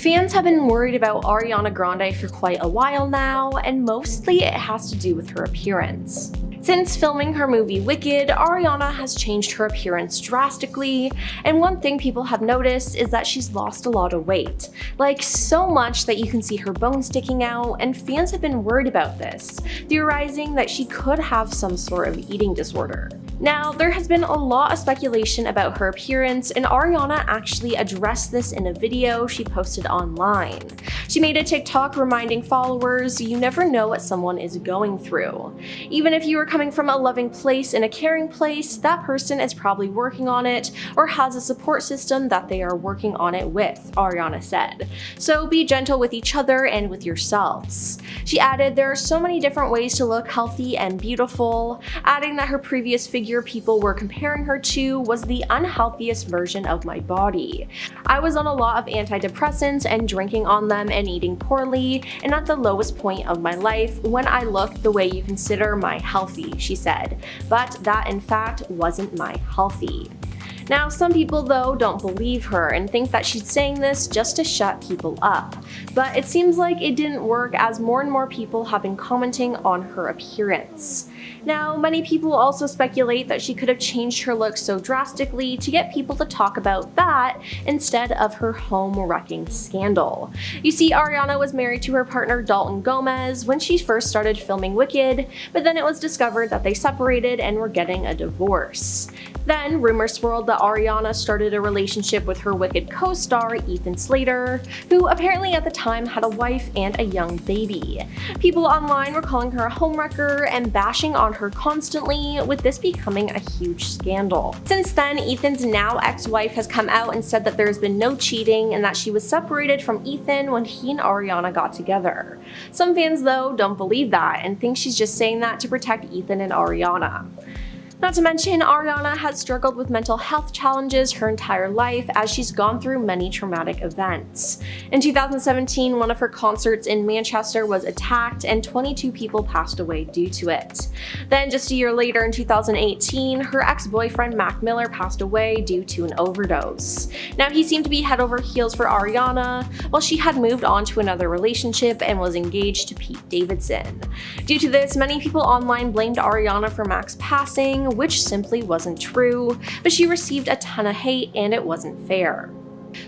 Fans have been worried about Ariana Grande for quite a while now, and mostly it has to do with her appearance. Since filming her movie Wicked, Ariana has changed her appearance drastically, and one thing people have noticed is that she's lost a lot of weight. Like, so much that you can see her bones sticking out, and fans have been worried about this, theorizing that she could have some sort of eating disorder. Now, there has been a lot of speculation about her appearance, and Ariana actually addressed this in a video she posted online. She made a TikTok reminding followers, you never know what someone is going through. Even if you are coming from a loving place and a caring place, that person is probably working on it or has a support system that they are working on it with, Ariana said. So be gentle with each other and with yourselves. She added, there are so many different ways to look healthy and beautiful, adding that her previous figure people were comparing her to was the unhealthiest version of my body. I was on a lot of antidepressants and drinking on them and eating poorly, and at the lowest point of my life when I looked the way you consider my healthy, she said. But that in fact wasn't my healthy. Now, some people though don't believe her and think that she's saying this just to shut people up, but it seems like it didn't work as more and more people have been commenting on her appearance. Now, many people also speculate that she could have changed her look so drastically to get people to talk about that instead of her home-wrecking scandal. You see, Ariana was married to her partner Dalton Gomez when she first started filming Wicked, but then it was discovered that they separated and were getting a divorce. Then, rumors swirled that Ariana started a relationship with her Wicked co-star Ethan Slater, who apparently at the time had a wife and a young baby. People online were calling her a homewrecker and bashing on her constantly, with this becoming a huge scandal. Since then, Ethan's now ex-wife has come out and said that there's been no cheating and that she was separated from Ethan when he and Ariana got together. Some fans though don't believe that and think she's just saying that to protect Ethan and Ariana. Not to mention, Ariana has struggled with mental health challenges her entire life as she's gone through many traumatic events. In 2017, one of her concerts in Manchester was attacked and 22 people passed away due to it. Then just a year later in 2018, her ex-boyfriend Mac Miller passed away due to an overdose. Now, he seemed to be head over heels for Ariana, while she had moved on to another relationship and was engaged to Pete Davidson. Due to this, many people online blamed Ariana for Mac's passing, which simply wasn't true, but she received a ton of hate and it wasn't fair.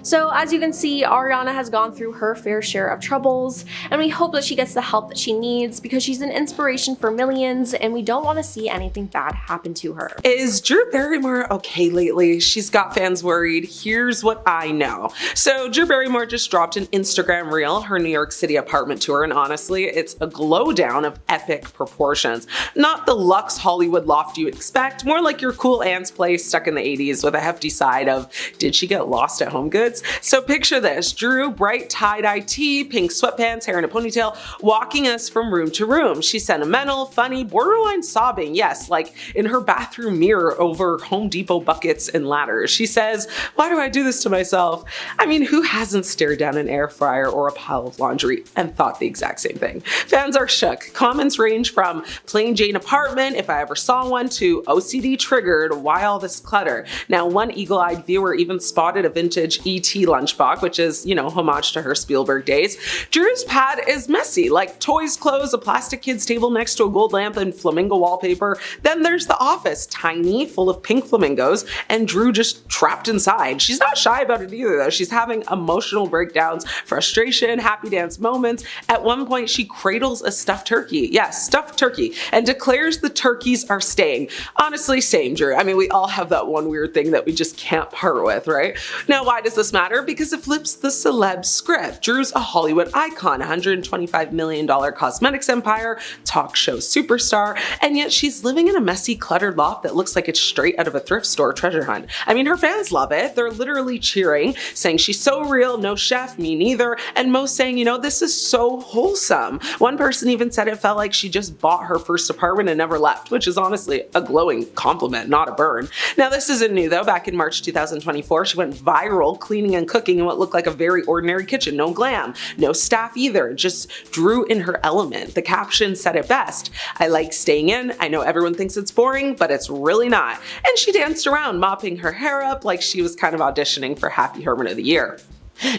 So as you can see, Ariana has gone through her fair share of troubles, and we hope that she gets the help that she needs because she's an inspiration for millions and we don't want to see anything bad happen to her. Is Drew Barrymore okay lately? She's got fans worried. Here's what I know. So Drew Barrymore just dropped an Instagram reel, her New York City apartment tour, and honestly, it's a glow down of epic proportions. Not the luxe Hollywood loft you expect, more like your cool aunt's place stuck in the 80s with a hefty side of, did she get lost at home goods? So picture this, Drew, bright tie-dye tee, pink sweatpants, hair in a ponytail, walking us from room to room. She's sentimental, funny, borderline sobbing, yes, like in her bathroom mirror over Home Depot buckets and ladders. She says, why do I do this to myself? I mean, who hasn't stared down an air fryer or a pile of laundry and thought the exact same thing? Fans are shook. Comments range from plain Jane apartment, if I ever saw one, to OCD triggered, why all this clutter? Now, one eagle-eyed viewer even spotted a vintage E.T. lunchbox, which is, you know, homage to her Spielberg days. Drew's pad is messy, like toys, clothes, a plastic kid's table next to a gold lamp and flamingo wallpaper. Then there's the office, tiny, full of pink flamingos, and Drew just trapped inside. She's not shy about it either though. She's having emotional breakdowns, frustration, happy dance moments. At one point, she cradles a stuffed turkey. Yes, stuffed turkey, and declares the turkeys are staying. Honestly, same, Drew. I mean, we all have that one weird thing that we just can't part with, right? Now, why does this matter? Because it flips the celeb script. Drew's a Hollywood icon, $125 million cosmetics empire, talk show superstar, and yet she's living in a messy, cluttered loft that looks like it's straight out of a thrift store treasure hunt. I mean, her fans love it. They're literally cheering, saying she's so real, no chef, me neither, and most saying, you know, this is so wholesome. One person even said it felt like she just bought her first apartment and never left, which is honestly a glowing compliment, not a burn. Now, this isn't new though. Back in March 2024, she went viral cleaning and cooking in what looked like a very ordinary kitchen. No glam, no staff either, just Drew in her element. The caption said it best, I like staying in, I know everyone thinks it's boring, but it's really not. And she danced around, mopping her hair up like she was kind of auditioning for Happy Herman of the Year.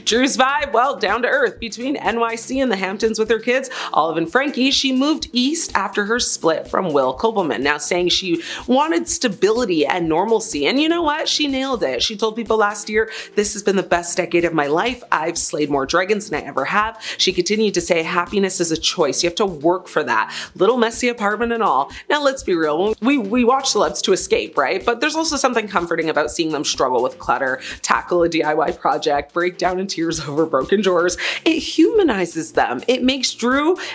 Drew's vibe, well, down to earth. Between NYC and the Hamptons with her kids, Olive and Frankie, she moved east after her split from Will Kopelman, now saying she wanted stability and normalcy. And you know what? She nailed it. She told people last year, "This has been the best decade of my life. I've slayed more dragons than I ever have." She continued to say, "Happiness is a choice. You have to work for that." Little messy apartment and all. Now let's be real. We watch celebs to escape, right? But there's also something comforting about seeing them struggle with clutter, tackle a DIY project, break down in tears over broken drawers. It humanizes them. It makes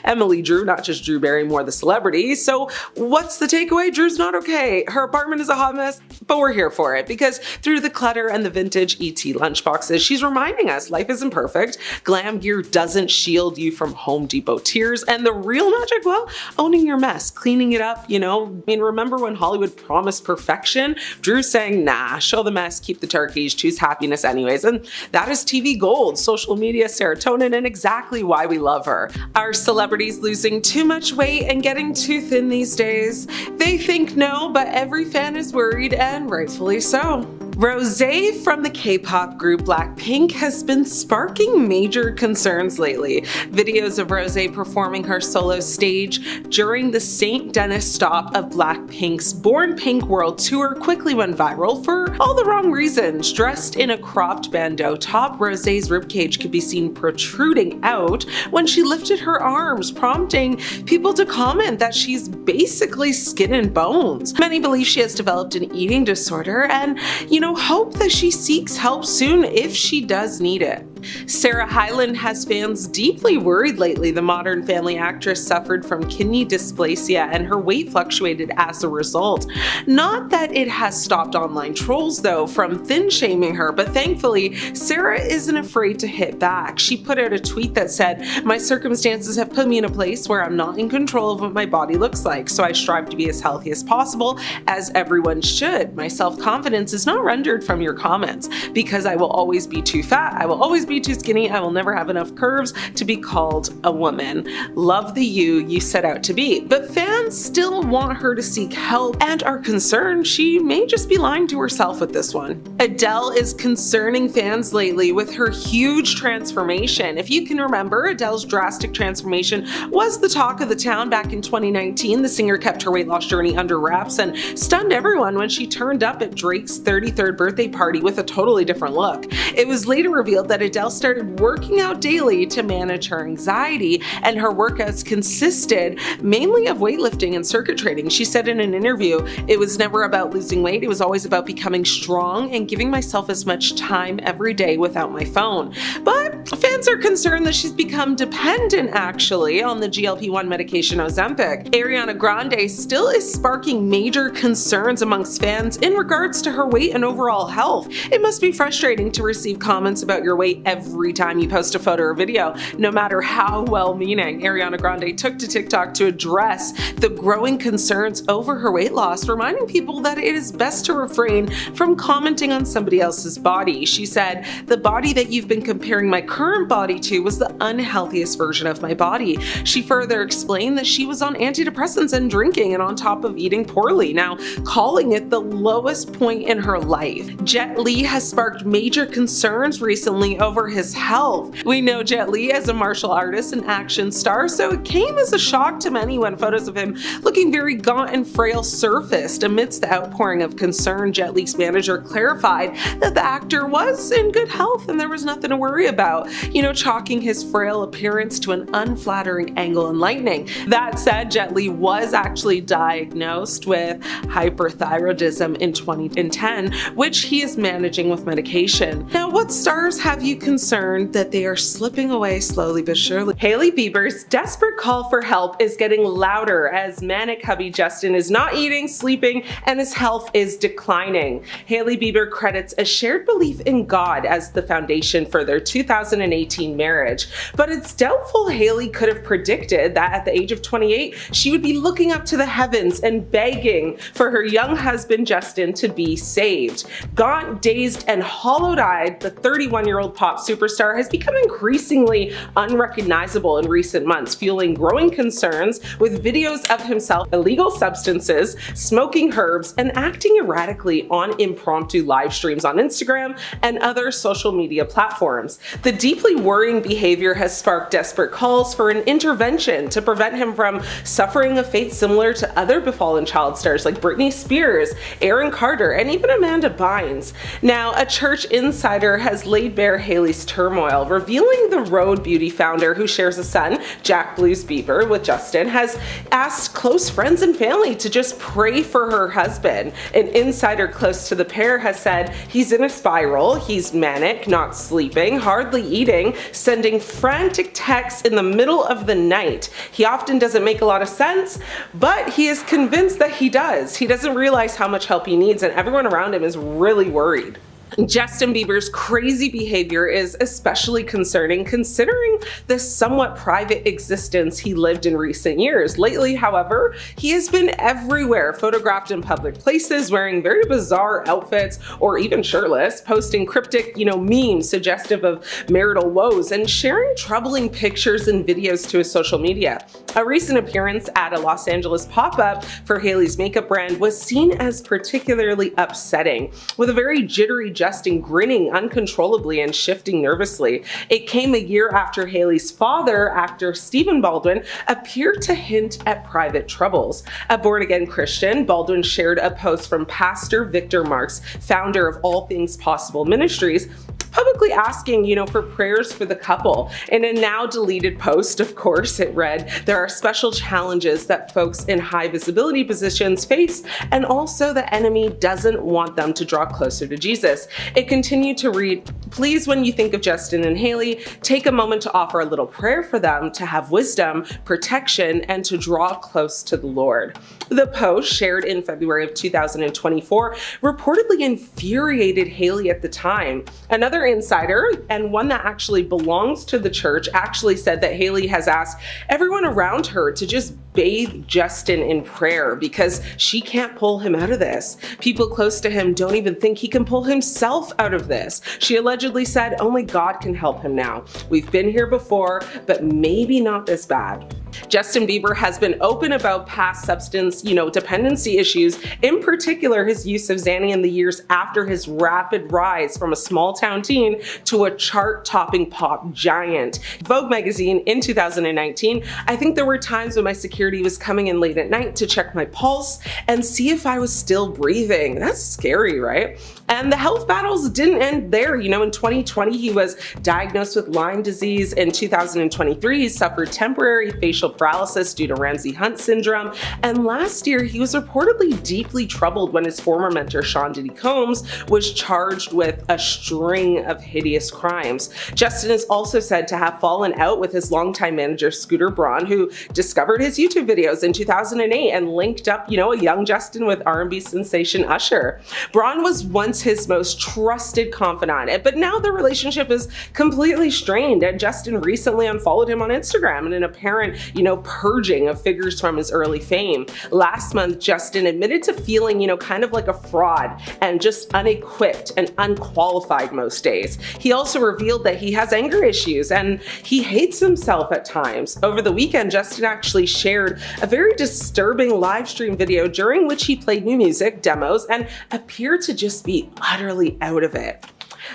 Emily Drew, not just Drew Barrymore, the celebrity. So what's the takeaway? Drew's not okay. Her apartment is a hot mess, but we're here for it because through the clutter and the vintage ET lunchboxes, she's reminding us life isn't perfect. Glam gear doesn't shield you from Home Depot tears, and the real magic, well, owning your mess, cleaning it up, you know. I mean, remember when Hollywood promised perfection? Drew's saying, nah, show the mess, keep the turkeys, choose happiness anyways. And that is TV gold, social media serotonin, and exactly why we love her. Are celebrities losing too much weight and getting too thin these days? They think no, but every fan is worried, and rightfully so. Rosé from the K-pop group Blackpink has been sparking major concerns lately. Videos of Rosé performing her solo stage during the St. Denis stop of Blackpink's Born Pink World Tour quickly went viral for all the wrong reasons. Dressed in a cropped bandeau top, Rosé's ribcage could be seen protruding out when she lifted her arms, prompting people to comment that she's basically skin and bones. Many believe she has developed an eating disorder and, hope that she seeks help soon if she does need it. Sarah Hyland has fans deeply worried lately. The Modern Family actress suffered from kidney dysplasia and her weight fluctuated as a result. Not that it has stopped online trolls though from thin shaming her, but thankfully Sarah isn't afraid to hit back. She put out a tweet that said, "My circumstances have put me in a place where I'm not in control of what my body looks like, so I strive to be as healthy as possible, as everyone should. My self-confidence is not rendered from your comments, because I will always be too fat, I will always be too skinny, I will never have enough curves to be called a woman. Love the you set out to be." But fans still want her to seek help and are concerned she may just be lying to herself with this one. Adele is concerning fans lately with her huge transformation. If you can remember, Adele's drastic transformation was the talk of the town back in 2019. The singer kept her weight loss journey under wraps and stunned everyone when she turned up at Drake's 33rd birthday party with a totally different look. It was later revealed that Adele started working out daily to manage her anxiety, and her workouts consisted mainly of weightlifting and circuit training. She said in an interview, "It was never about losing weight, it was always about becoming strong and giving myself as much time every day without my phone." But fans are concerned that she's become dependent actually on the GLP-1 medication Ozempic. Ariana Grande still is sparking major concerns amongst fans in regards to her weight and overall health. It must be frustrating to receive comments about your weight every time you post a photo or video, no matter how well-meaning. Ariana Grande took to TikTok to address the growing concerns over her weight loss, reminding people that it is best to refrain from commenting on somebody else's body. She said, "The body that you've been comparing my current body to was the unhealthiest version of my body." She further explained that she was on antidepressants and drinking and on top of eating poorly, now calling it the lowest point in her life. Jet Li has sparked major concerns recently over his health. We know Jet Li as a martial artist and action star, so it came as a shock to many when photos of him looking very gaunt and frail surfaced. Amidst the outpouring of concern, Jet Li's manager clarified that the actor was in good health and there was nothing to worry about, chalking his frail appearance to an unflattering angle and lightning. That said, Jet Li was actually diagnosed with hyperthyroidism in 2010, which he is managing with medication. Now, what stars have you concerned that they are slipping away slowly but surely? Hailey Bieber's desperate call for help is getting louder as manic hubby Justin is not eating, sleeping, and his health is declining. Hailey Bieber credits a shared belief in God as the foundation for their 2018 marriage, but it's doubtful Hailey could have predicted that at the age of 28, she would be looking up to the heavens and begging for her young husband Justin to be saved. Gaunt, dazed, and hollow-eyed, the 31-year-old pop pop superstar has become increasingly unrecognizable in recent months, fueling growing concerns with videos of himself illegal substances, smoking herbs, and acting erratically on impromptu live streams on Instagram and other social media platforms. The deeply worrying behavior has sparked desperate calls for an intervention to prevent him from suffering a fate similar to other befallen child stars like Britney Spears, Aaron Carter, and even Amanda Bynes. Now, a church insider has laid bare Hailey's turmoil, revealing the Rhode Beauty founder, who shares a son, Jack Blues Bieber, with Justin, has asked close friends and family to just pray for her husband. An insider close to the pair has said he's in a spiral, he's manic, not sleeping, hardly eating, sending frantic texts in the middle of the night. He often doesn't make a lot of sense, but he is convinced that he does. He doesn't realize how much help he needs, and everyone around him is really worried. Justin Bieber's crazy behavior is especially concerning considering the somewhat private existence he lived in recent years. Lately, however, he has been everywhere, photographed in public places, wearing very bizarre outfits or even shirtless, posting cryptic, memes suggestive of marital woes, and sharing troubling pictures and videos to his social media. A recent appearance at a Los Angeles pop-up for Hailey's makeup brand was seen as particularly upsetting, with a very jittery Justin grinning uncontrollably and shifting nervously. It came a year after Hailey's father, actor Stephen Baldwin, appeared to hint at private troubles. A born-again Christian, Baldwin shared a post from Pastor Victor Marks, founder of All Things Possible Ministries, publicly asking, for prayers for the couple. In a now deleted post, of course, it read, "There are special challenges that folks in high visibility positions face, and also the enemy doesn't want them to draw closer to Jesus." It continued to read, "Please, when you think of Justin and Hailey, take a moment to offer a little prayer for them to have wisdom, protection, and to draw close to the Lord." The post, shared in February of 2024, reportedly infuriated Hailey at the time. Another insider, and one that actually belongs to the church, actually said that Hailey has asked everyone around her to just bathe Justin in prayer because she can't pull him out of this. People close to him don't even think he can pull himself out of this. She allegedly said, "Only God can help him now. We've been here before, but maybe not this bad." Justin Bieber has been open about past substance, dependency issues, in particular his use of Xanny in the years after his rapid rise from a small town teen to a chart-topping pop giant. Vogue magazine in 2019, "I think there were times when my security was coming in late at night to check my pulse and see if I was still breathing." That's scary, right? And the health battles didn't end there. In 2020, he was diagnosed with Lyme disease. In 2023, he suffered temporary facial paralysis due to Ramsay-Hunt syndrome. And last year, he was reportedly deeply troubled when his former mentor, Sean Diddy Combs, was charged with a string of hideous crimes. Justin is also said to have fallen out with his longtime manager, Scooter Braun, who discovered his YouTube videos in 2008 and linked up, a young Justin with R&B sensation Usher. Braun was once his most trusted confidant, but now the relationship is completely strained, and Justin recently unfollowed him on Instagram in an apparent, purging of figures from his early fame. Last month, Justin admitted to feeling, kind of like a fraud and just unequipped and unqualified most days. He also revealed that he has anger issues and he hates himself at times. Over the weekend, Justin actually shared a very disturbing live stream video during which he played new music, demos, and appeared to just be utterly out of it.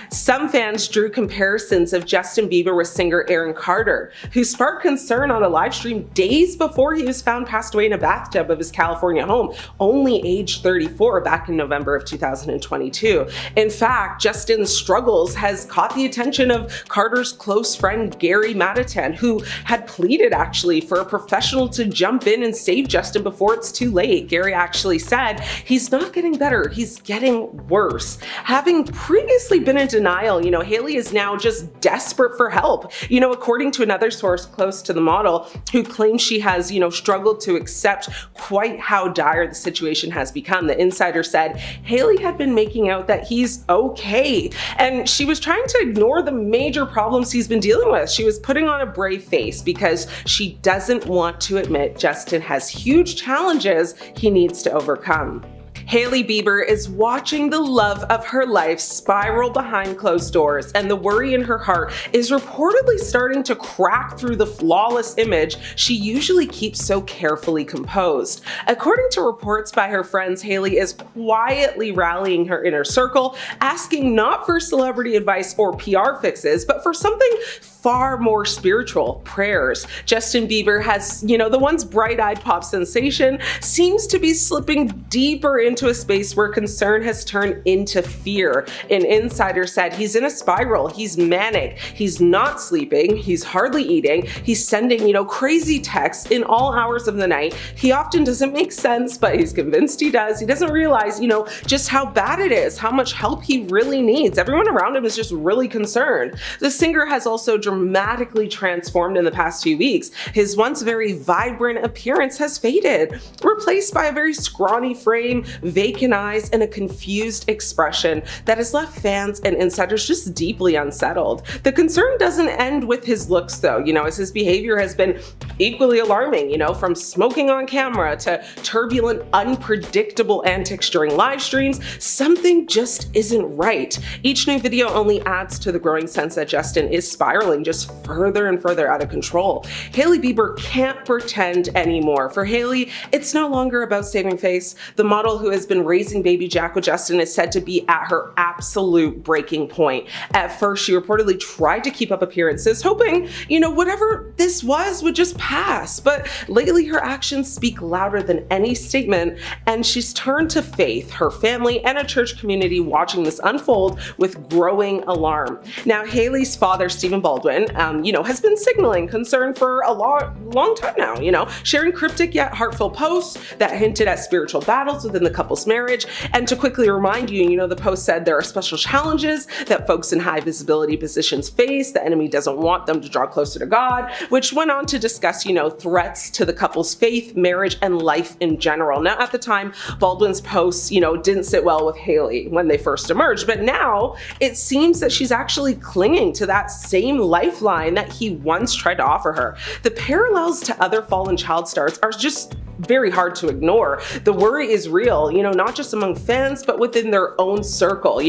Some fans drew comparisons of Justin Bieber with singer Aaron Carter, who sparked concern on a live stream days before he was found passed away in a bathtub of his California home, only age 34, back in November of 2022. In fact, Justin's struggles has caught the attention of Carter's close friend Gary Madatan, who had pleaded actually for a professional to jump in and save Justin before it's too late. Gary actually said, "He's not getting better, he's getting worse." Having previously been in denial, Hailey is now just desperate for help. According to another source close to the model, who claims she has, struggled to accept quite how dire the situation has become. The insider said Hailey had been making out that he's okay, and she was trying to ignore the major problems he's been dealing with. She was putting on a brave face because she doesn't want to admit Justin has huge challenges he needs to overcome. Hailey Bieber is watching the love of her life spiral behind closed doors, and the worry in her heart is reportedly starting to crack through the flawless image she usually keeps so carefully composed. According to reports by her friends, Hailey is quietly rallying her inner circle, asking not for celebrity advice or PR fixes, but for something far more spiritual: prayers. Justin Bieber has, the once bright-eyed pop sensation, seems to be slipping deeper into a space where concern has turned into fear. An insider said he's in a spiral, he's manic, he's not sleeping, he's hardly eating, he's sending, crazy texts in all hours of the night. He often doesn't make sense, but he's convinced he does. He doesn't realize, just how bad it is, how much help he really needs. Everyone around him is just really concerned. The singer has also dramatically transformed in the past few weeks. His once very vibrant appearance has faded, replaced by a very scrawny frame, vacant eyes, and a confused expression that has left fans and insiders just deeply unsettled. The concern doesn't end with his looks though, as his behavior has been equally alarming, from smoking on camera to turbulent, unpredictable antics during live streams. Something just isn't right. Each new video only adds to the growing sense that Justin is spiraling just further and further out of control. Hailey Bieber can't pretend anymore. For Hailey, it's no longer about saving face. The model who has been raising baby Jack with Justin is said to be at her absolute breaking point. At first, she reportedly tried to keep up appearances, hoping, whatever this was would just pass. But lately, her actions speak louder than any statement, and she's turned to faith, her family, and a church community watching this unfold with growing alarm. Now, Hailey's father, Stephen Baldwin, has been signaling concern for a long time now, sharing cryptic yet heartfelt posts that hinted at spiritual battles within the couple's marriage. And to quickly remind you, the post said there are special challenges that folks in high visibility positions face. The enemy doesn't want them to draw closer to God, which went on to discuss, threats to the couple's faith, marriage, and life in general. Now, at the time, Baldwin's posts, didn't sit well with Hailey when they first emerged, but now it seems that she's actually clinging to that same lifeline that he once tried to offer her. The parallels to other fallen child stars are just very hard to ignore. The worry is real, not just among fans, but within their own circle.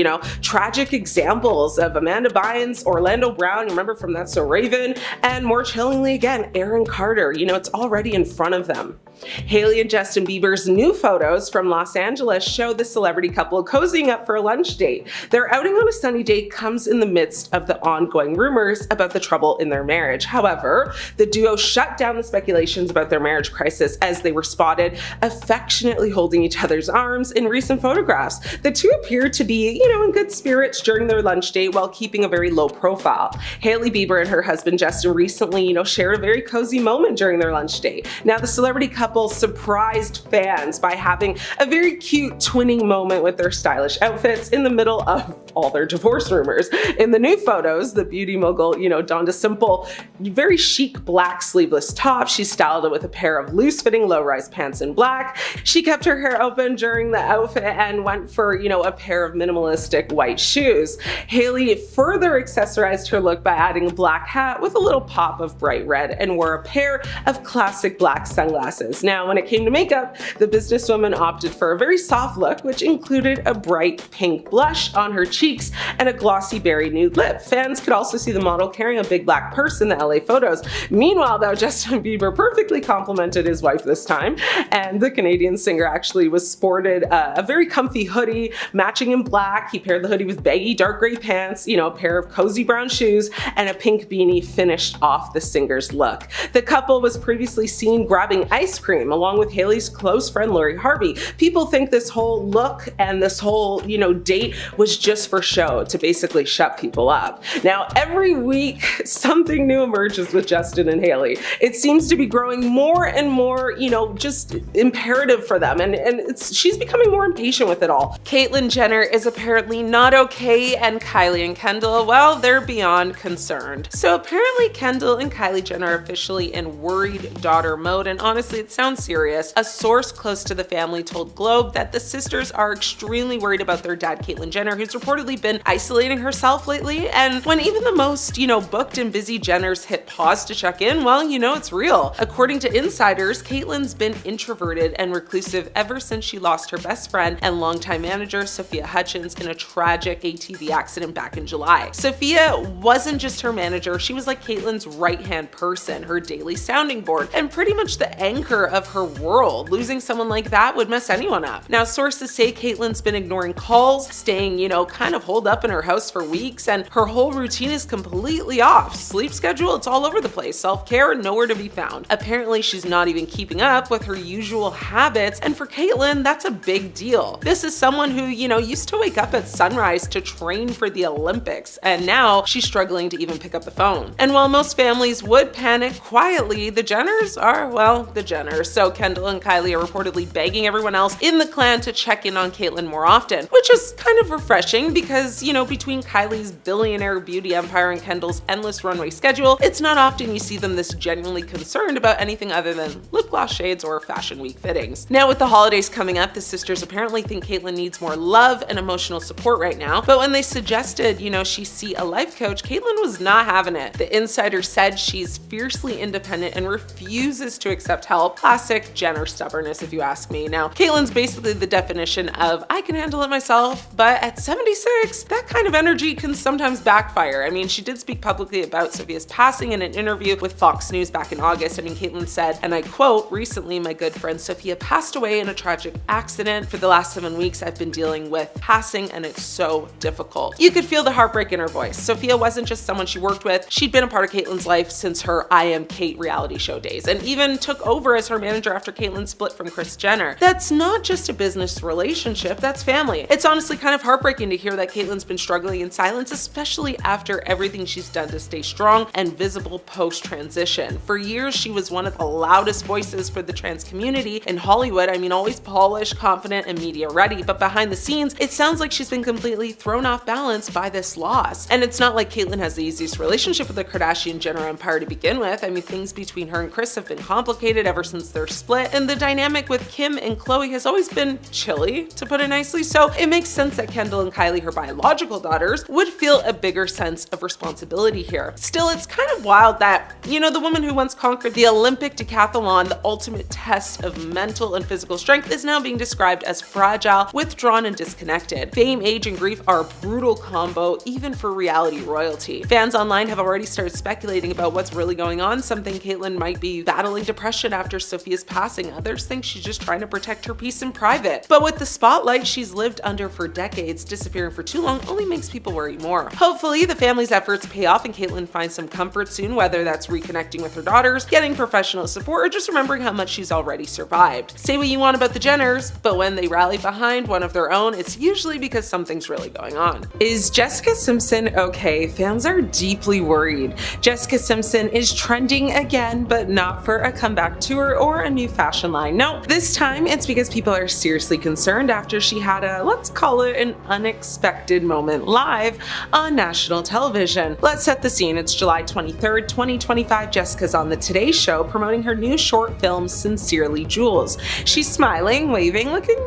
Tragic examples of Amanda Bynes, Orlando Brown, remember from That's So Raven, and more chillingly again, Aaron Carter. It's already in front of them. Hailey and Justin Bieber's new photos from Los Angeles show the celebrity couple cozying up for a lunch date. Their outing on a sunny day comes in the midst of the ongoing rumors about the trouble in their marriage. However, the duo shut down the speculations about their marriage crisis as they were spotted affectionately holding each other's arms in recent photographs. The two appeared to be, in good spirits during their lunch date while keeping a very low profile. Hailey Bieber and her husband Justin recently, shared a very cozy moment during their lunch date. Now, the celebrity couple surprised fans by having a very cute twinning moment with their stylish outfits in the middle of all their divorce rumors. In the new photos, the beauty mogul, donned a simple, very chic black sleeveless top. She styled it with a pair of loose-fitting low-rise pants in black. She kept her hair open during the outfit and went for, a pair of minimalistic white shoes. Hailey further accessorized her look by adding a black hat with a little pop of bright red and wore a pair of classic black sunglasses. Now, when it came to makeup, the businesswoman opted for a very soft look, which included a bright pink blush on her cheeks and a glossy berry nude lip. Fans could also see the model carrying a big black purse in the LA photos. Meanwhile, though, Justin Bieber perfectly complimented his wife this time, and the Canadian singer actually was sported a very comfy hoodie, matching in black. He paired the hoodie with baggy dark gray pants, a pair of cozy brown shoes, and a pink beanie finished off the singer's look. The couple was previously seen grabbing ice cream along with Hailey's close friend Lori Harvey. People think this whole look and this whole, date was just for show to basically shut people up. Now, every week something new emerges with Justin and Hailey. It seems to be growing more and more, just imperative for them, and she's becoming more impatient with it all. Caitlyn Jenner is apparently not okay, and Kylie and Kendall, well, they're beyond concerned. So apparently Kendall and Kylie Jenner are officially in worried daughter mode, and honestly, it sounds serious. A source close to the family told Globe that the sisters are extremely worried about their dad, Caitlyn Jenner, who's reportedly been isolating herself lately. And when even the most, booked and busy Jenners hit pause to check in, well, it's real. According to insiders, Caitlyn's has been introverted and reclusive ever since she lost her best friend and longtime manager, Sophia Hutchins, in a tragic ATV accident back in July. Sophia wasn't just her manager, she was like Caitlyn's right-hand person, her daily sounding board, and pretty much the anchor of her world. Losing someone like that would mess anyone up. Now, sources say Caitlyn's been ignoring calls, staying, kind of holed up in her house for weeks, and her whole routine is completely off. Sleep schedule, it's all over the place. Self-care, nowhere to be found. Apparently, she's not even keeping up with her usual habits, and for Caitlyn, that's a big deal. This is someone who, used to wake up at sunrise to train for the Olympics, and now she's struggling to even pick up the phone. And while most families would panic quietly, the Jenners are, well, the Jenners. So Kendall and Kylie are reportedly begging everyone else in the clan to check in on Caitlyn more often, which is kind of refreshing because, between Kylie's billionaire beauty empire and Kendall's endless runway schedule, it's not often you see them this genuinely concerned about anything other than lip gloss shades or fashion week fittings. Now, with the holidays coming up, the sisters apparently think Caitlyn needs more love and emotional support right now, but when they suggested, she see a life coach, Caitlyn was not having it. The insider said she's fiercely independent and refuses to accept help. Classic Jenner stubbornness, if you ask me. Now, Caitlyn's basically the definition of I can handle it myself, but at 76, that kind of energy can sometimes backfire. I mean, she did speak publicly about Sophia's passing in an interview with Fox News back in August. Caitlyn said, and I quote, "Recently, my good friend Sophia passed away in a tragic accident. For the last 7 weeks, I've been dealing with passing, and it's so difficult." You could feel the heartbreak in her voice. Sophia wasn't just someone she worked with. She'd been a part of Caitlyn's life since her I Am Kate reality show days, and even took over as her manager after Caitlyn split from Kris Jenner. That's not just a business relationship, that's family. It's honestly kind of heartbreaking to hear that Caitlyn's been struggling in silence, especially after everything she's done to stay strong and visible post-transition. For years, she was one of the loudest voices for the trans community in Hollywood. Always polished, confident, and media ready, but behind the scenes, it sounds like she's been completely thrown off balance by this loss. And it's not like Caitlyn has the easiest relationship with the Kardashian Jenner empire to begin with. Things between her and Kris have been complicated ever since their split, and the dynamic with Kim and Khloe has always been chilly, to put it nicely, so it makes sense that Kendall and Kylie, her biological daughters, would feel a bigger sense of responsibility here. Still, it's kind of wild that, the woman who once conquered the Olympic decathlon, the ultimate test of mental and physical strength, is now being described as fragile, withdrawn, and disconnected. Fame, age, and grief are a brutal combo, even for reality royalty. Fans online have already started speculating about what's really going on. Some think Caitlyn might be battling depression after Sophia's passing. Others think she's just trying to protect her peace in private. But with the spotlight she's lived under for decades, disappearing for too long only makes people worry more. Hopefully, the family's efforts pay off and Caitlyn finds some comfort soon, whether that's reconnecting with her daughters, getting professional support, or just remembering how much she's already survived. Say what you want about the Jenners, but when they rally behind one of their own, it's usually because something's really going on. Is Jessica Simpson okay? Fans are deeply worried. Jessica Simpson is trending again, but not for a comeback tour or a new fashion line. No, this time it's because people are seriously concerned after she had a, let's call it an unexpected moment live on national television. Let's set the scene. It's July 23rd, 2025. Jessica's on the Today Show promoting her new short film, Sincerely Jules. She's smiling, waving, looking,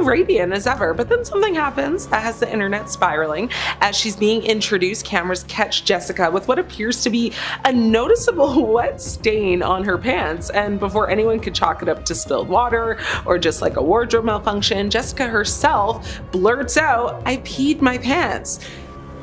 radiant as ever, but then something happens that has the internet spiraling. As she's being introduced, cameras catch Jessica with what appears to be a noticeable wet stain on her pants, and before anyone could chalk it up to spilled water or just like a wardrobe malfunction, Jessica herself blurts out, "I peed my pants."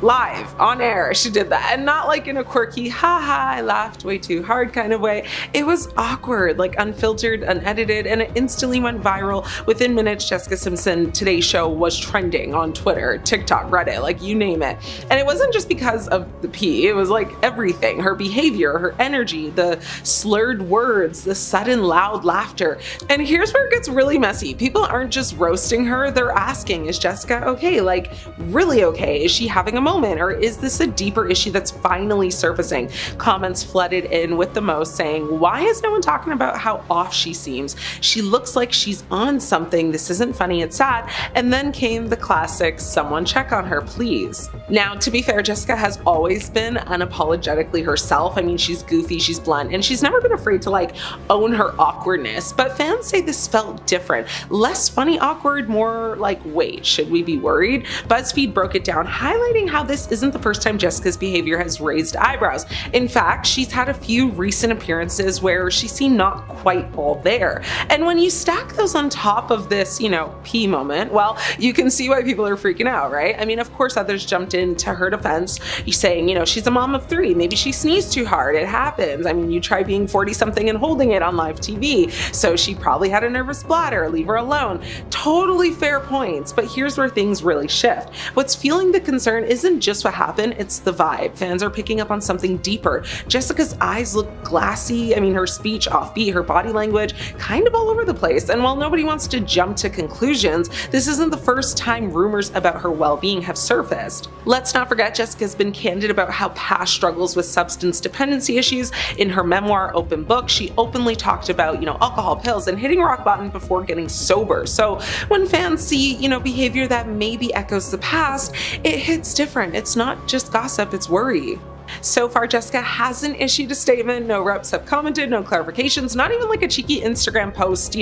Live, on air, she did that. And not like in a quirky, haha, I laughed way too hard kind of way. It was awkward, like unfiltered, unedited, and it instantly went viral. Within minutes, Jessica Simpson Today Show was trending on Twitter, TikTok, Reddit, like you name it. And it wasn't just because of the pee, it was like everything. Her behavior, her energy, the slurred words, the sudden loud laughter. And here's where it gets really messy. People aren't just roasting her, they're asking, is Jessica okay? Like, really okay? Is she having a moment, or is this a deeper issue that's finally surfacing? Comments flooded in with the most saying, why is no one talking about how off she seems? She looks like she's on something. This isn't funny, it's sad. And then came the classic, someone check on her, please. Now, to be fair, Jessica has always been unapologetically herself. She's goofy, she's blunt, and she's never been afraid to like own her awkwardness. But fans say this felt different. Less funny awkward, more like, wait, should we be worried? BuzzFeed broke it down, highlighting how now this isn't the first time Jessica's behavior has raised eyebrows. In fact, she's had a few recent appearances where she seemed not quite all there. And when you stack those on top of this, pee moment, well, you can see why people are freaking out, right? I mean, of course, others jumped into her defense, saying, she's a mom of 3. Maybe she sneezed too hard. It happens. I mean, you try being 40-something and holding it on live TV. So she probably had a nervous bladder. Leave her alone. Totally fair points. But here's where things really shift. What's fueling the concern isn't just what happened, it's the vibe. Fans are picking up on something deeper. Jessica's eyes look glassy. I mean, her speech offbeat, her body language, kind of all over the place. And while nobody wants to jump to conclusions, this isn't the first time rumors about her well-being have surfaced. Let's not forget, Jessica's been candid about how past struggles with substance dependency issues. In her memoir, Open Book, she openly talked about, alcohol, pills, and hitting rock bottom before getting sober. So when fans see, behavior that maybe echoes the past, it hits different. It's not just gossip, it's worry. So far, Jessica hasn't issued a statement, no reps have commented, no clarifications, not even like a cheeky Instagram post,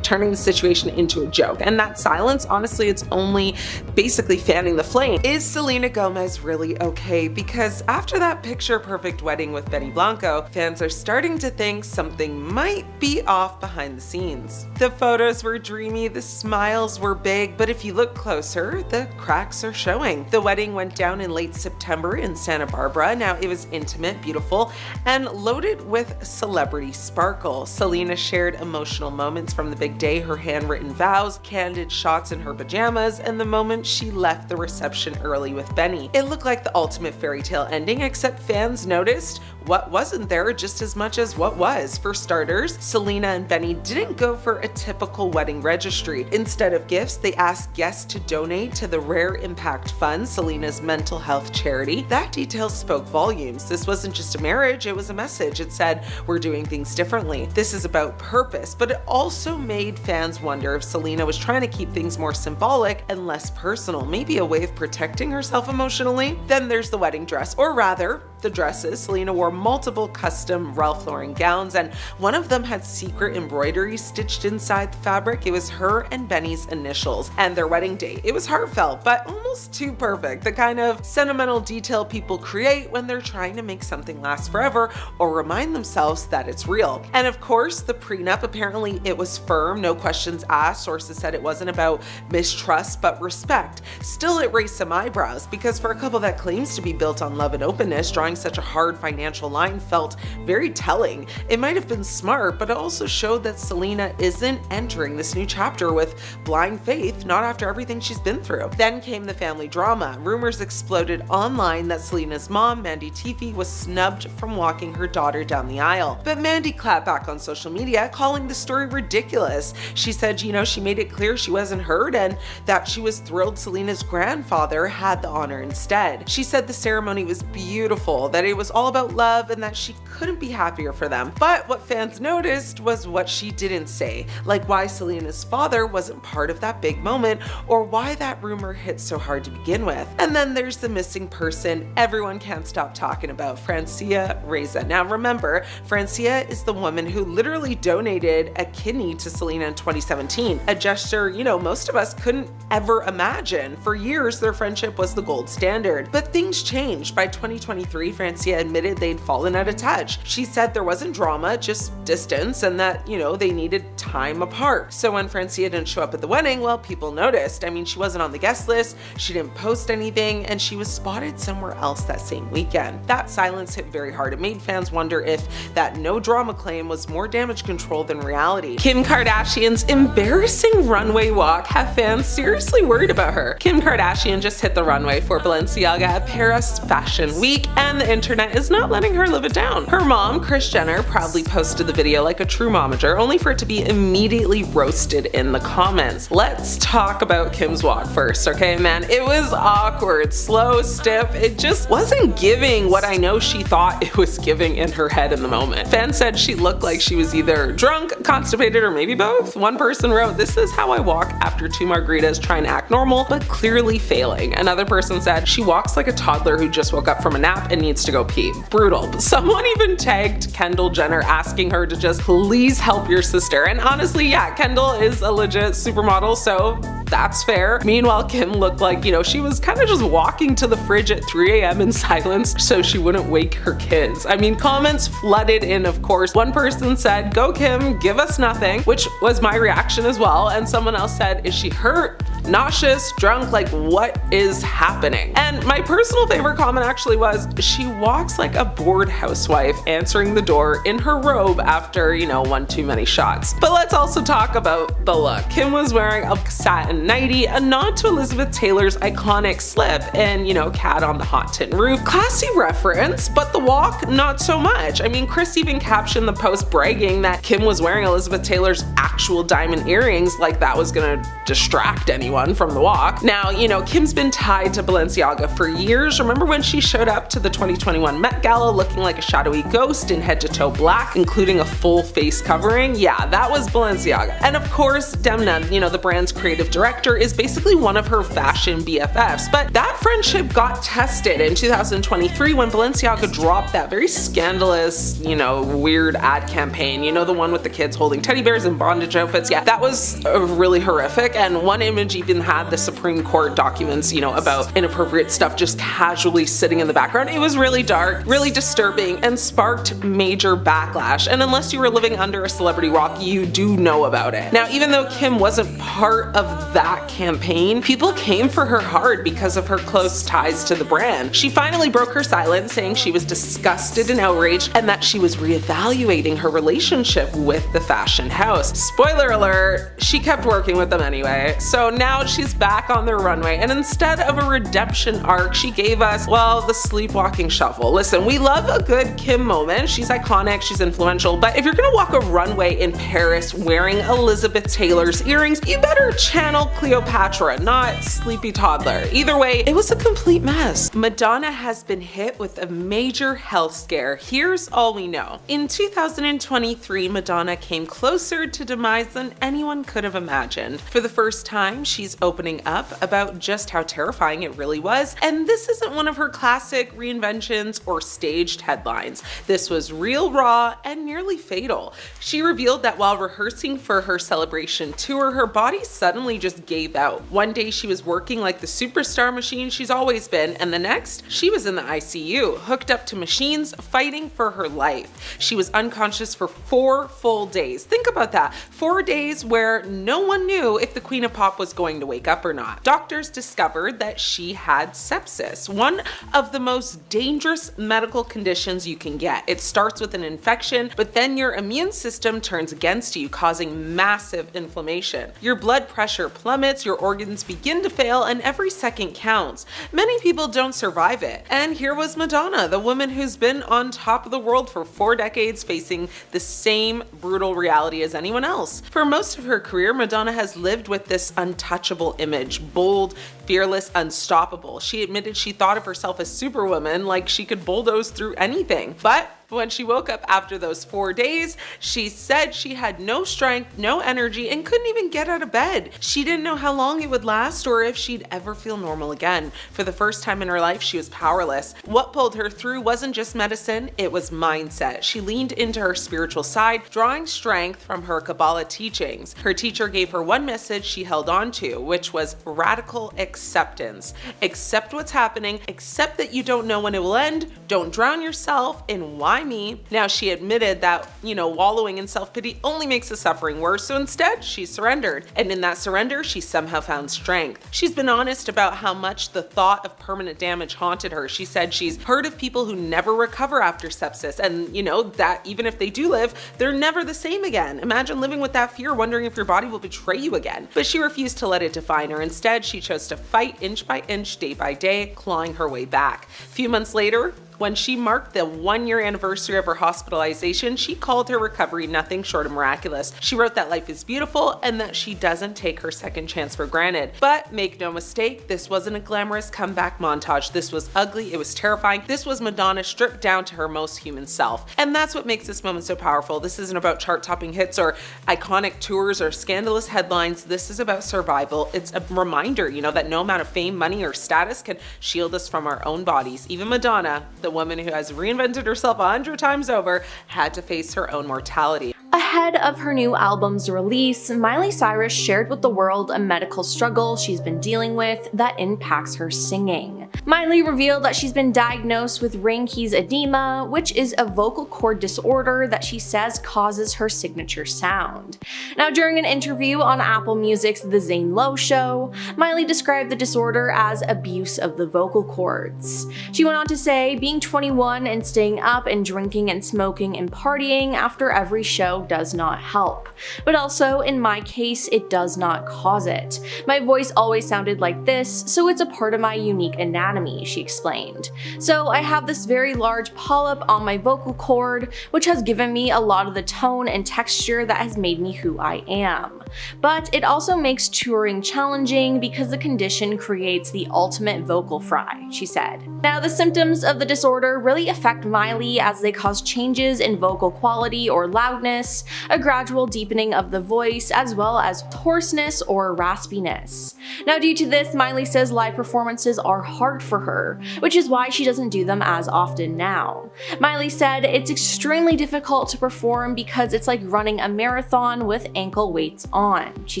turning the situation into a joke. And that silence, honestly, it's only basically fanning the flame. Is Selena Gomez really okay? Because after that picture-perfect wedding with Benny Blanco, fans are starting to think something might be off behind the scenes. The photos were dreamy, the smiles were big, but if you look closer, the cracks are showing. The wedding went down in late September in Santa Barbara. Now, it was intimate, beautiful, and loaded with celebrity sparkle. Selena shared emotional moments from the big day, her handwritten vows, candid shots in her pajamas, and the moment she left the reception early with Benny. It looked like the ultimate fairy tale ending, except fans noticed what wasn't there just as much as what was. For starters, Selena and Benny didn't go for a typical wedding registry. Instead of gifts, they asked guests to donate to the Rare Impact Fund, Selena's mental health charity. That detail spoke volumes. This wasn't just a marriage, it was a message. It said, we're doing things differently. This is about purpose, but it also made fans wonder if Selena was trying to keep things more symbolic and less personal, maybe a way of protecting herself emotionally. Then there's the wedding dress, or rather, the dresses. Selena wore multiple custom Ralph Lauren gowns, and one of them had secret embroidery stitched inside the fabric. It was her and Benny's initials and their wedding date. It was heartfelt, but almost too perfect, the kind of sentimental detail people create when they're trying to make something last forever or remind themselves that it's real. And of course, the prenup, apparently it was firm, no questions asked. Sources said it wasn't about mistrust, but respect. Still, it raised some eyebrows, because for a couple that claims to be built on love and openness, drawing such a hard financial line felt very telling. It might have been smart, but it also showed that Selena isn't entering this new chapter with blind faith, not after everything she's been through. Then came the family drama. Rumors exploded online that Selena's mom, Mandy Teefey, was snubbed from walking her daughter down the aisle. But Mandy clapped back on social media, calling the story ridiculous. She said, she made it clear she wasn't heard and that she was thrilled Selena's grandfather had the honor instead. She said the ceremony was beautiful, that it was all about love, and that she couldn't be happier for them. But what fans noticed was what she didn't say, like why Selena's father wasn't part of that big moment, or why that rumor hit so hard to begin with. And then there's the missing person everyone can't stop talking about, Francia Reza. Now remember, Francia is the woman who literally donated a kidney to Selena in 2017, a gesture, most of us couldn't ever imagine. For years, their friendship was the gold standard. But things changed. By 2023, Francia admitted they'd fallen out of touch. She said there wasn't drama, just distance, and that, they needed time apart. So when Francia didn't show up at the wedding, well, people noticed. I mean, she wasn't on the guest list, she didn't post anything, and she was spotted somewhere else that same weekend. That silence hit very hard. It made fans wonder if that no drama claim was more damage control than reality. Kim Kardashian's embarrassing runway walk have fans seriously worried about her. Kim Kardashian just hit the runway for Balenciaga Paris Fashion Week, and the internet is not letting her live it down. Her mom, Kris Jenner, proudly posted the video like a true momager, only for it to be immediately roasted in the comments. Let's talk about Kim's walk first, okay, man? It was awkward, slow, stiff. It just wasn't giving what I know she thought it was giving in her head in the moment. Fans said she looked like she was either drunk, constipated, or maybe both. One person wrote, "This is how I walk after 2 margaritas trying to act normal, but clearly failing." Another person said, "She walks like a toddler who just woke up from a nap and needs to go pee." Brutal. Someone even tagged Kendall Jenner asking her to just please help your sister. And honestly, yeah, Kendall is a legit supermodel, so That's fair. Meanwhile, Kim looked like, she was kind of just walking to the fridge at 3 a.m. in silence so she wouldn't wake her kids. I mean, comments flooded in, of course. One person said, "Go Kim, give us nothing," which was my reaction as well. And someone else said, "Is she hurt? Nauseous? Drunk? Like, what is happening?" And my personal favorite comment actually was, "She walks like a bored housewife answering the door in her robe after, one too many shots." But let's also talk about the look. Kim was wearing a satin nightie, a nod to Elizabeth Taylor's iconic slip and, Cat on the Hot Tin Roof. Classy reference, but the walk, not so much. I mean, Chris even captioned the post bragging that Kim was wearing Elizabeth Taylor's actual diamond earrings, like that was gonna distract anyone from the walk. Now, Kim's been tied to Balenciaga for years. Remember when she showed up to the 2021 Met Gala looking like a shadowy ghost in head to toe black, including a full face covering? Yeah, that was Balenciaga. And of course, Demna, the brand's creative director, is basically one of her fashion BFFs. But that friendship got tested in 2023 when Balenciaga dropped that very scandalous, weird ad campaign. The one with the kids holding teddy bears and bondage outfits. Yeah, that was really horrific. And one image even had the Supreme Court documents, about inappropriate stuff just casually sitting in the background. It was really dark, really disturbing, and sparked major backlash. And unless you were living under a celebrity rock, you do know about it. Now, even though Kim wasn't part of that campaign, people came for her hard because of her close ties to the brand. She finally broke her silence, saying she was disgusted and outraged and that she was reevaluating her relationship with the fashion house. Spoiler alert, she kept working with them anyway. So now she's back on the runway, and instead of a redemption arc, she gave us, well, the sleepwalking shuffle. Listen, we love a good Kim moment. She's iconic, she's influential, but if you're gonna walk a runway in Paris wearing Elizabeth Taylor's earrings, you better channel Cleopatra, not Sleepy Toddler. Either way, it was a complete mess. Madonna has been hit with a major health scare. Here's all we know. In 2023, Madonna came closer to demise than anyone could have imagined. For the first time, she's opening up about just how terrifying it really was, and this isn't one of her classic reinventions or staged headlines. This was real, raw, and nearly fatal. She revealed that while rehearsing for her celebration tour, her body suddenly just gave out. One day she was working like the superstar machine she's always been, and the next, she was in the ICU, hooked up to machines, fighting for her life. She was unconscious for 4 full days. Think about that. 4 days where no one knew if the Queen of Pop was going to wake up or not. Doctors discovered that she had sepsis, one of the most dangerous medical conditions you can get. It starts with an infection, but then your immune system turns against you, causing massive inflammation. Your blood pressure plummets, your organs begin to fail, and every second counts. Many people don't survive it. And here was Madonna, the woman who's been on top of the world for 4 decades, facing the same brutal reality as anyone else. For most of her career, Madonna has lived with this untouchable image, bold, fearless, unstoppable. She admitted she thought of herself as Superwoman, like she could bulldoze through anything. But when she woke up after those 4 days, she said she had no strength, no energy, and couldn't even get out of bed. She didn't know how long it would last or if she'd ever feel normal again. For the first time in her life, she was powerless. What pulled her through wasn't just medicine, it was mindset. She leaned into her spiritual side, drawing strength from her Kabbalah teachings. Her teacher gave her one message she held on to, which was radical acceptance. Accept what's happening, accept that you don't know when it will end, don't drown yourself in why me. Now, she admitted that, wallowing in self-pity only makes the suffering worse, so instead, she surrendered. And in that surrender, she somehow found strength. She's been honest about how much the thought of permanent damage haunted her. She said she's heard of people who never recover after sepsis, and that even if they do live, they're never the same again. Imagine living with that fear, wondering if your body will betray you again. But she refused to let it define her. Instead, she chose to fight inch by inch, day by day, clawing her way back. A few months later, when she marked the 1-year anniversary of her hospitalization, she called her recovery nothing short of miraculous. She wrote that life is beautiful and that she doesn't take her second chance for granted. But make no mistake, this wasn't a glamorous comeback montage. This was ugly, it was terrifying. This was Madonna stripped down to her most human self. And that's what makes this moment so powerful. This isn't about chart-topping hits or iconic tours or scandalous headlines. This is about survival. It's a reminder, that no amount of fame, money, or status can shield us from our own bodies. Even Madonna, the woman who has reinvented herself 100 times over, had to face her own mortality. A Ahead of her new album's release, Miley Cyrus shared with the world a medical struggle she's been dealing with that impacts her singing. Miley revealed that she's been diagnosed with Ranke's edema, which is a vocal cord disorder that she says causes her signature sound. Now, during an interview on Apple Music's The Zane Lowe Show, Miley described the disorder as abuse of the vocal cords. She went on to say, being 21 and staying up and drinking and smoking and partying after every show does not help. But also, in my case, it does not cause it. My voice always sounded like this, so it's a part of my unique anatomy, she explained. So I have this very large polyp on my vocal cord, which has given me a lot of the tone and texture that has made me who I am. But it also makes touring challenging because the condition creates the ultimate vocal fry, she said. Now, the symptoms of the disorder really affect Miley as they cause changes in vocal quality or loudness, a gradual deepening of the voice, as well as hoarseness or raspiness. Now, due to this, Miley says live performances are hard for her, which is why she doesn't do them as often now. Miley said, it's extremely difficult to perform because it's like running a marathon with ankle weights on, she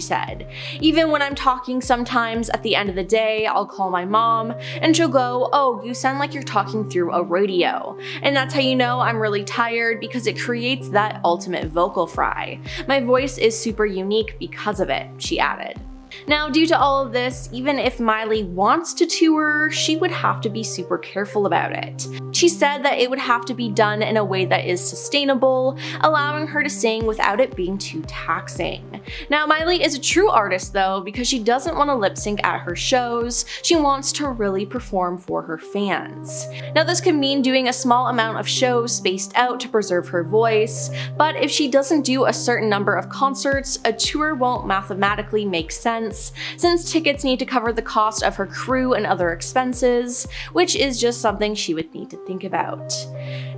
said. Even when I'm talking sometimes at the end of the day, I'll call my mom and she'll go, oh, you sound like you're talking through a radio. And that's how you know I'm really tired because it creates that ultimate vocal fry. My voice is super unique because of it, she added. Now, due to all of this, even if Miley wants to tour, she would have to be super careful about it. She said that it would have to be done in a way that is sustainable, allowing her to sing without it being too taxing. Now, Miley is a true artist though, because she doesn't want to lip sync at her shows. She wants to really perform for her fans. Now, this could mean doing a small amount of shows spaced out to preserve her voice, but if she doesn't do a certain number of concerts, a tour won't mathematically make sense, since tickets need to cover the cost of her crew and other expenses, which is just something she would need to think about.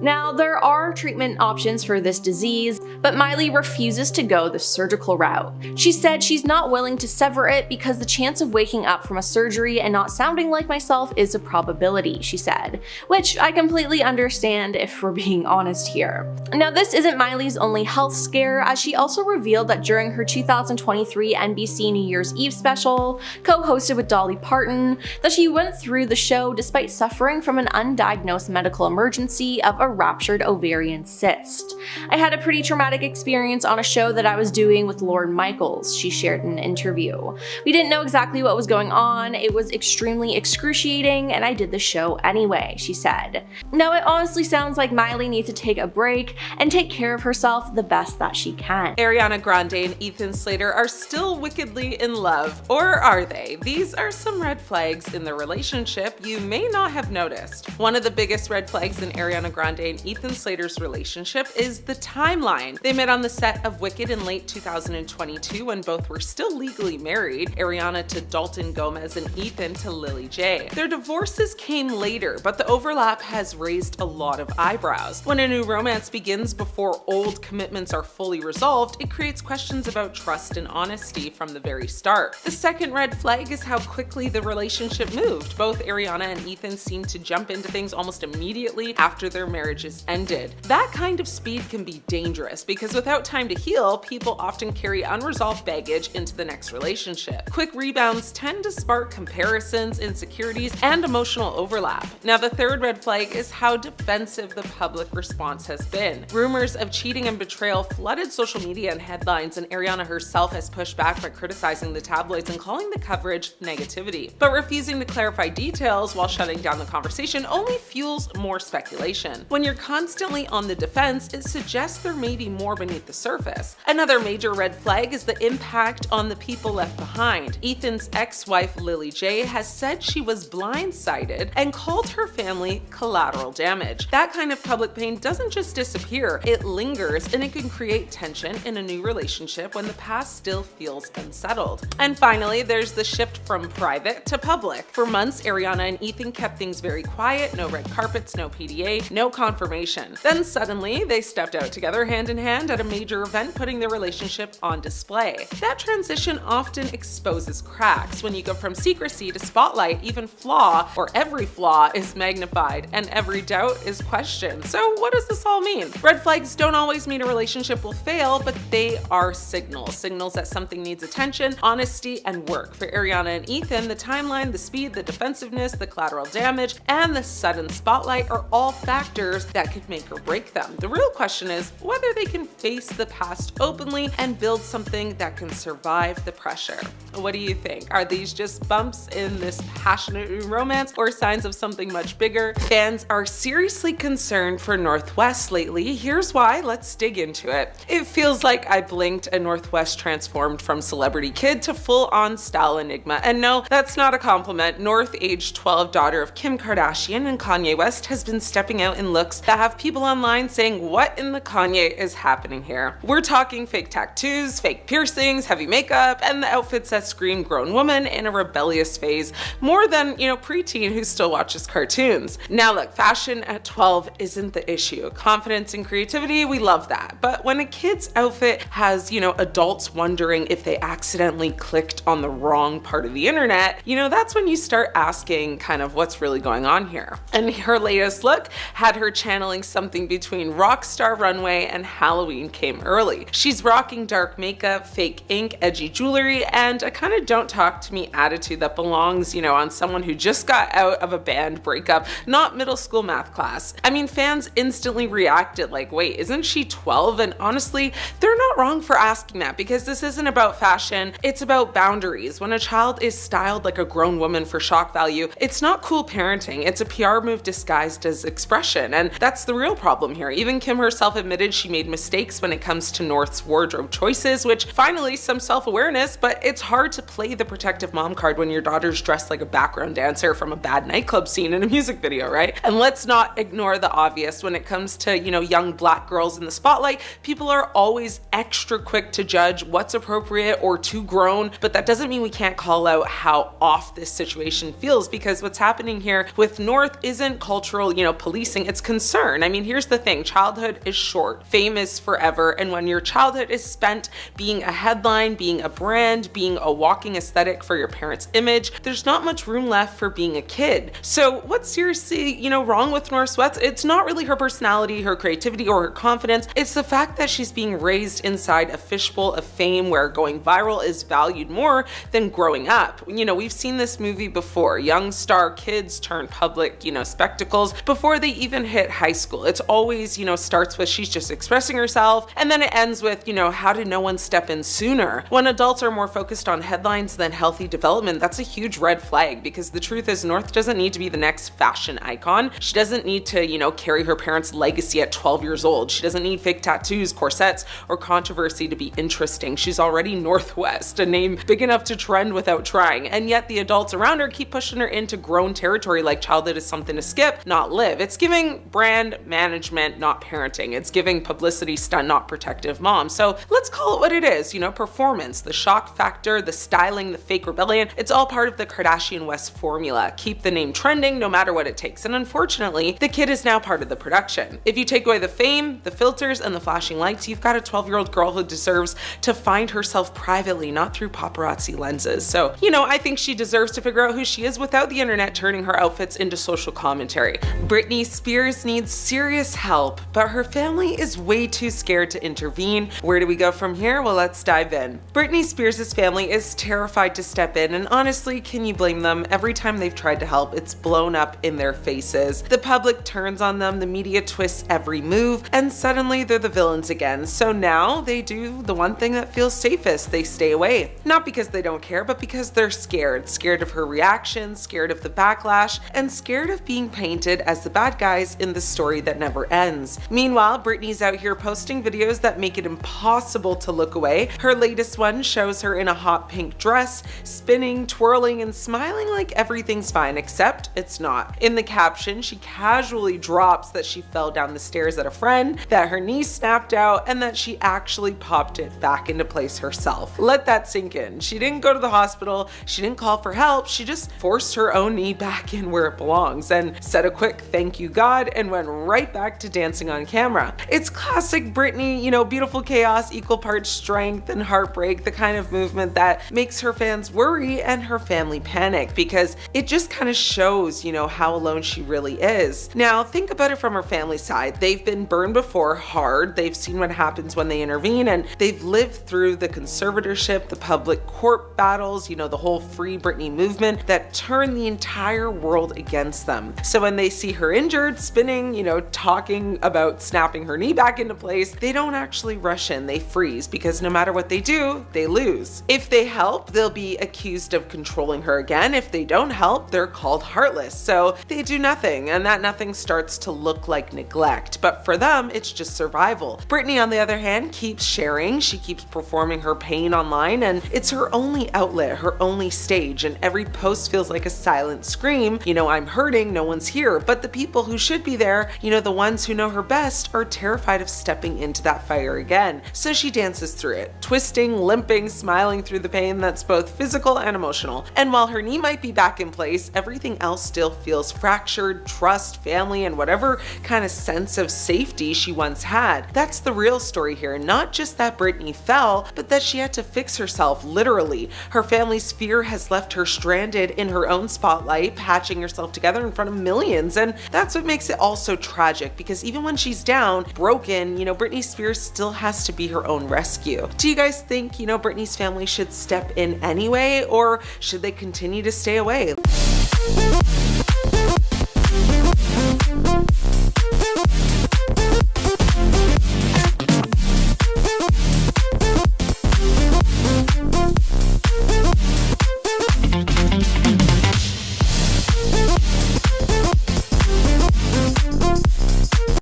Now, there are treatment options for this disease, but Miley refuses to go the surgical route. She said she's not willing to sever it because the chance of waking up from a surgery and not sounding like myself is a probability, she said, which I completely understand if we're being honest here. Now, this isn't Miley's only health scare, as she also revealed that during her 2023 NBC New Year's Eve special, co-hosted with Dolly Parton, that she went through the show despite suffering from an undiagnosed medical emergency of a ruptured ovarian cyst. I had a pretty traumatic experience on a show that I was doing with Lorne Michaels, she shared in an interview. We didn't know exactly what was going on, it was extremely excruciating, and I did the show anyway, she said. Now, it honestly sounds like Miley needs to take a break and take care of herself the best that she can. Ariana Grande and Ethan Slater are still wickedly in love, or are they? These are some red flags in their relationship you may not have noticed. One of the biggest red flags in Ariana Grande and Ethan Slater's relationship is the timeline. They met on the set of Wicked in late 2022 when both were still legally married, Ariana to Dalton Gomez and Ethan to Lily J. Their divorces came later, but the overlap has raised a lot of eyebrows. When a new romance begins before old commitments are fully resolved, it creates questions about trust and honesty from the very start. The second red flag is how quickly the relationship moved. Both Ariana and Ethan seemed to jump into things almost immediately after their marriages ended. That kind of speed can be dangerous because without time to heal, people often carry unresolved baggage into the next relationship. Quick rebounds tend to spark comparisons, insecurities, and emotional overlap. Now, the third red flag is how defensive the public response has been. Rumors of cheating and betrayal flooded social media and headlines, and Ariana herself has pushed back by criticizing the tabloids and calling the coverage negativity. But refusing to clarify details while shutting down the conversation only fuels more speculation. When you're constantly on the defense, it suggests there may be more beneath the surface. Another major red flag is the impact on the people left behind. Ethan's ex-wife Lily J has said she was blindsided and called her family collateral damage. That kind of public pain doesn't just disappear, it lingers, and it can create tension in a new relationship when the past still feels unsettled. And finally, there's the shift from private to public. For months, Ariana and Ethan kept things very quiet, no red carpets, no PDA, no confirmation. Then suddenly, they stepped out together hand in hand at a major event, putting their relationship on display. That transition often exposes cracks. When you go from secrecy to spotlight, even flaw, or every flaw, is magnified, and every doubt is questioned. So what does this all mean? Red flags don't always mean a relationship will fail, but they are signals that something needs attention, honesty, and work. For Ariana and Ethan, the timeline, the speed, the defensiveness, the collateral damage, and the sudden spotlight are all factors that could make or break them. The real question is whether they can face the past openly and build something that can survive the pressure. What do you think? Are these just bumps in this passionate romance or signs of something much bigger? Fans are seriously concerned for North West lately. Here's why. Let's dig into it. It feels like I blinked and North West transformed from celebrity kid to full-on style enigma. And no, that's not a compliment. North, age 12, daughter of Kim Kardashian and Kanye West, has been stepping out in looks that have people online saying, what in the Kanye is happening here? We're talking fake tattoos, fake piercings, heavy makeup, and the outfits that scream grown woman in a rebellious phase, more than, preteen who still watches cartoons. Now look, fashion at 12 isn't the issue. Confidence and creativity, we love that. But when a kid's outfit has, adults wondering if they accidentally clicked on the wrong part of the internet, that's when you start asking kind of what's really going on here. And her latest look had her channeling something between Rockstar Runway and Halloween Came Early. She's rocking dark makeup, fake ink, edgy jewelry, and a kind of don't talk to me attitude that belongs, on someone who just got out of a band breakup, not middle school math class. I mean, fans instantly reacted like, wait, isn't she 12? And honestly, they're not wrong for asking that, because this isn't about fashion, it's about boundaries. When a child is styled like a grown woman for shock value, it's not cool parenting, it's a PR move disguised as expression, and that's the real problem here. Even Kim herself admitted she made mistakes when it comes to North's wardrobe choices, which finally some self-awareness, but it's hard to play the protective mom card when your daughter's dressed like a background dancer from a bad nightclub scene in a music video, right? And let's not ignore the obvious. When it comes to, young black girls in the spotlight, people are always extra quick to judge what's appropriate or too grown, but that doesn't mean we can't call out how off this situation feels, because what's happening here with North isn't cultural, policing, it's concern. I mean, here's the thing, childhood is short, fame is forever, and when your childhood is spent being a headline, being a brand, being a walking aesthetic for your parents' image, there's not much room left for being a kid. So what's seriously, wrong with North West? It's not really her personality, her creativity, or her confidence. It's the fact that she's being raised inside a fishbowl of fame where going viral is valued more than growing up. We've seen this movie before. Young star kids turn public, spectacles before they even hit high school. It's always, starts with she's just expressing herself, and then it ends with, how did no one step in sooner? When adults are more focused on headlines than healthy development, that's a huge red flag, because the truth is North doesn't need to be the next fashion icon. She doesn't need to, carry her parents' legacy at 12 years old. She doesn't need fake tattoos, corsets, or controversy to be interesting. She's already North West, a name big enough to trend without trying, and yet the adults around her keep pushing her into grown territory like childhood is something to skip, not live. It's giving brand management, not parenting. It's giving publicity stunt, not protective mom. So let's call it what it is, performance, the shock factor, the styling, the fake rebellion. It's all part of the Kardashian West formula. Keep the name trending no matter what it takes. And unfortunately, the kid is now part of the production. If you take away the fame, the filters, and the flashing lights, you've got a 12-year-old girl who deserves to find herself privately, not through paparazzi lenses. So, I think she deserves to figure out who she is without the internet turning her outfits into social commentary. Britney Spears needs serious help, but her family is way too scared to intervene. Where do we go from here? Well, let's dive in. Britney Spears' family is terrified to step in, and honestly, can you blame them? Every time they've tried to help, it's blown up in their faces. The public turns on them, the media twists every move, and suddenly they're the villains again. So now they do the one thing that feels safest. They stay away. Not because they don't care, but because they're scared. Scared of her reaction, scared of the backlash, and scared of being painted as the bad guys in the story that never ends. Meanwhile, Britney's out here posting videos that make it impossible to look away. Her latest one shows her in a hot pink dress, spinning, twirling, and smiling like everything's fine, except it's not. In the caption, she casually drops that she fell down the stairs at a friend, that her knee snapped out, and that she actually actually popped it back into place herself. Let that sink in. She didn't go to the hospital, she didn't call for help, she just forced her own knee back in where it belongs and said a quick thank you God and went right back to dancing on camera. It's classic Britney, you know, beautiful chaos, equal parts strength and heartbreak, the kind of movement that makes her fans worry and her family panic, because it just kind of shows, you know, how alone she really is. Now, think about it from her family side. They've been burned before hard, they've seen what happens when they intervene, and they've lived through the conservatorship, the public court battles, you know, the whole Free Britney movement that turned the entire world against them. So when they see her injured, spinning, you know, talking about snapping her knee back into place, they don't actually rush in, they freeze, because no matter what they do, they lose. If they help, they'll be accused of controlling her again. If they don't help, they're called heartless. So they do nothing, and that nothing starts to look like neglect. But for them, it's just survival. Britney, on the other hand, keeps sharing, she keeps performing her pain online, and it's her only outlet, her only stage, and every post feels like a silent scream. You know, I'm hurting, no one's here. But the people who should be there, you know, the ones who know her best, are terrified of stepping into that fire again. So she dances through it, twisting, limping, smiling through the pain that's both physical and emotional. And while her knee might be back in place, everything else still feels fractured. Trust, family, and whatever kind of sense of safety she once had. That's the real story here. Not just that Britney fell, but that she had to fix herself, literally. Her family's fear has left her stranded in her own spotlight, patching herself together in front of millions. And that's what makes it all so tragic, because even when she's down, broken, you know, Britney Spears still has to be her own rescue. Do you guys think, you know, Britney's family should step in anyway, or should they continue to stay away?